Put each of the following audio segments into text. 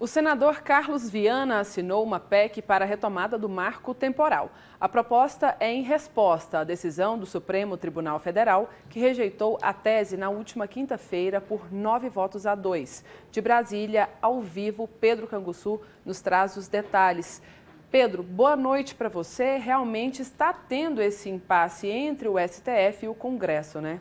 O senador Carlos Viana assinou uma PEC para a retomada do marco temporal. A proposta é em resposta à decisão do Supremo Tribunal Federal, que rejeitou a tese na última quinta-feira por 9 votos a 2. De Brasília, ao vivo, Pedro Canguçu nos traz os detalhes. Pedro, boa noite para você. Realmente está tendo esse impasse entre o STF e o Congresso, né?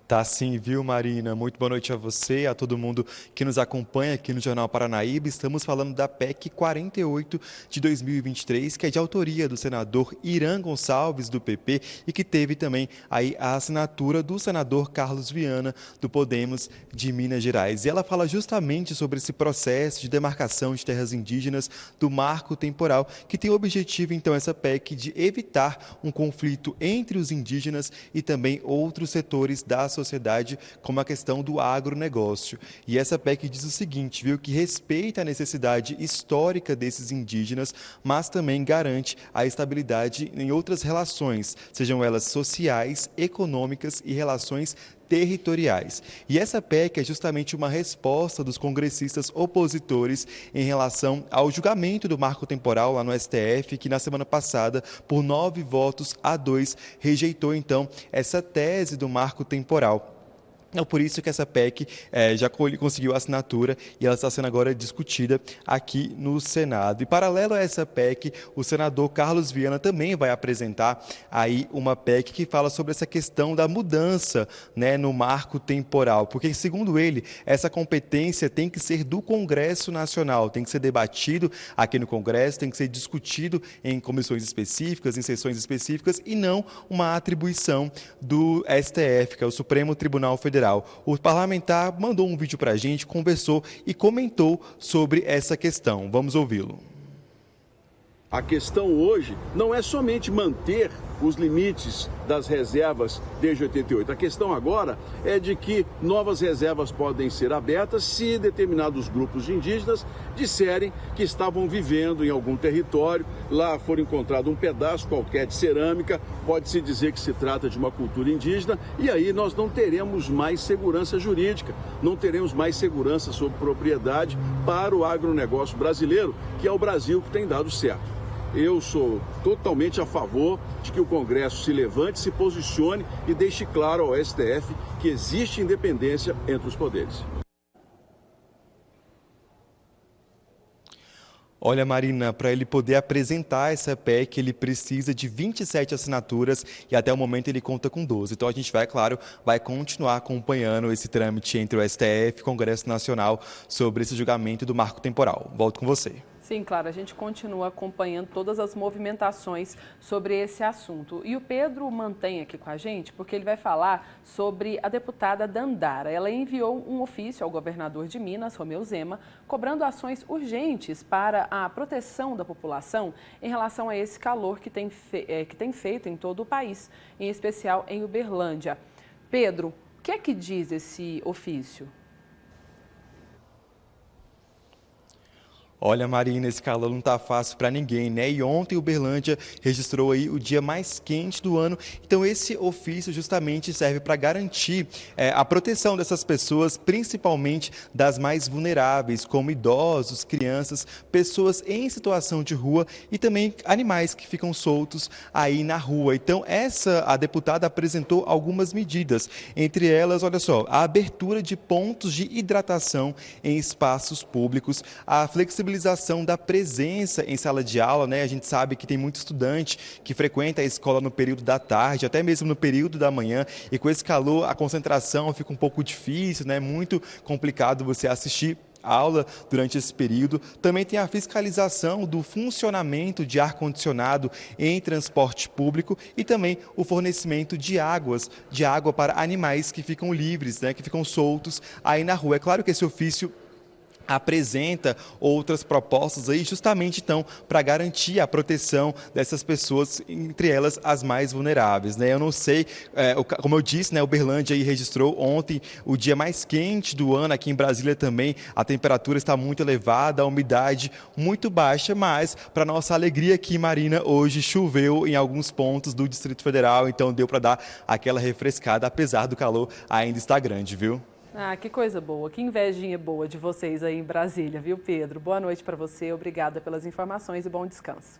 Tá sim, viu, Marina? Muito boa noite a você, a todo mundo que nos acompanha aqui no Jornal Paranaíba. Estamos falando da PEC 48 de 2023, que é de autoria do senador Irã Gonçalves, do PP, e que teve também aí a assinatura do senador Carlos Viana, do Podemos, de Minas Gerais. E ela fala justamente sobre esse processo de demarcação de terras indígenas do marco temporal, que tem o objetivo, então, essa PEC de evitar um conflito entre os indígenas e também outros setores da sociedade, como a questão do agronegócio. E essa PEC diz o seguinte, viu, que respeita a necessidade histórica desses indígenas, mas também garante a estabilidade em outras relações, sejam elas sociais, econômicas e relações territoriais. E essa PEC é justamente uma resposta dos congressistas opositores em relação ao julgamento do marco temporal lá no STF, que na semana passada, por 9 votos a 2, rejeitou então essa tese do marco temporal. É por isso que essa PEC já conseguiu a assinatura e ela está sendo agora discutida aqui no Senado. E paralelo a essa PEC, o senador Carlos Viana também vai apresentar aí uma PEC que fala sobre essa questão da mudança, né, no marco temporal, porque segundo ele, essa competência tem que ser do Congresso Nacional, tem que ser debatido aqui no Congresso, tem que ser discutido em comissões específicas, em sessões específicas e não uma atribuição do STF, que é o Supremo Tribunal Federal. O parlamentar mandou um vídeo para a gente, conversou e comentou sobre essa questão. Vamos ouvi-lo. A questão hoje não é somente manter os limites das reservas desde 88. A questão agora é de que novas reservas podem ser abertas se determinados grupos de indígenas disserem que estavam vivendo em algum território, lá for encontrado um pedaço qualquer de cerâmica, pode-se dizer que se trata de uma cultura indígena, e aí nós não teremos mais segurança jurídica, não teremos mais segurança sobre propriedade para o agronegócio brasileiro, que é o Brasil que tem dado certo. Eu sou totalmente a favor de que o Congresso se levante, se posicione e deixe claro ao STF que existe independência entre os poderes. Olha, Marina, para ele poder apresentar essa PEC, ele precisa de 27 assinaturas e até o momento ele conta com 12. Então a gente vai, claro, vai continuar acompanhando esse trâmite entre o STF e o Congresso Nacional sobre esse julgamento do marco temporal. Volto com você. Sim, claro, a gente continua acompanhando todas as movimentações sobre esse assunto. E o Pedro mantém aqui com a gente porque ele vai falar sobre a deputada Dandara. Ela enviou um ofício ao governador de Minas, Romeu Zema, cobrando ações urgentes para a proteção da população em relação a esse calor que tem feito em todo o país, em especial em Uberlândia. Pedro, o que é que diz esse ofício? Olha, Marina, esse calor não está fácil para ninguém, né? E ontem Uberlândia registrou aí o dia mais quente do ano. Então esse ofício justamente serve para garantir a proteção dessas pessoas, principalmente das mais vulneráveis, como idosos, crianças, pessoas em situação de rua e também animais que ficam soltos aí na rua. Então a deputada apresentou algumas medidas, entre elas, olha só, a abertura de pontos de hidratação em espaços públicos, a flexibilização da presença em sala de aula, né? A gente sabe que tem muito estudante que frequenta a escola no período da tarde, até mesmo no período da manhã, e com esse calor a concentração fica um pouco difícil, né? Muito complicado você assistir aula durante esse período. Também tem a fiscalização do funcionamento de ar-condicionado em transporte público e também o fornecimento de água para animais que ficam livres, né? Que ficam soltos aí na rua. É claro que esse ofício apresenta outras propostas aí justamente então para garantir a proteção dessas pessoas, entre elas as mais vulneráveis, né? Eu não sei, como eu disse, né, Uberlândia aí registrou ontem o dia mais quente do ano, aqui em Brasília também a temperatura está muito elevada, a umidade muito baixa, mas para nossa alegria aqui, Marina, hoje choveu em alguns pontos do Distrito Federal, então deu para dar aquela refrescada, apesar do calor ainda estar grande, viu? Ah, que coisa boa, que invejinha boa de vocês aí em Brasília, viu, Pedro? Boa noite para você, obrigada pelas informações e bom descanso.